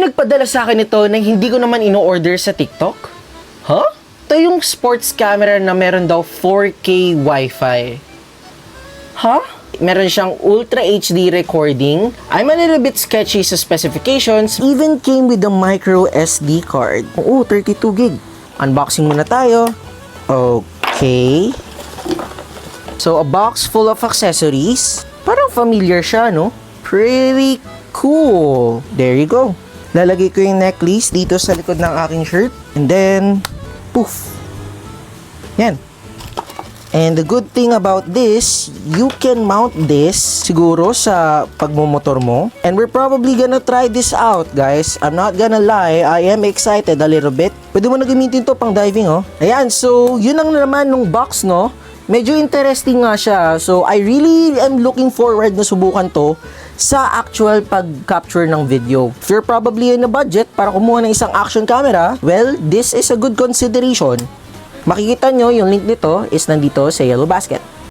nagpadala sa akin ito na hindi ko naman ino-order sa TikTok? Huh? Ito yung sports camera na meron daw 4K Wi-Fi. Huh? Meron siyang Ultra HD recording. I'm a little bit sketchy sa specifications. Even came with a micro SD card. Oo, 32 gig. Unboxing muna tayo. Okay. So, a box full of accessories. Parang familiar siya, no? Pretty cool. There you go. Lalagay ko yung necklace dito sa likod ng aking shirt. And then, poof. Yan. And the good thing about this, you can mount this siguro sa pagmumotor mo. And we're probably gonna try this out, guys. I'm not gonna lie, I am excited a little bit. Pwede mo na gamitin to pang diving, oh. Ayan, so yun ang naman nung box, no? Medyo interesting nga siya. So I really am looking forward na subukan to sa actual pag-capture ng video. If you're probably in a budget para kumuha ng isang action camera, well, this is a good consideration. Makikita nyo, yung link nito is nandito sa Yellow Basket.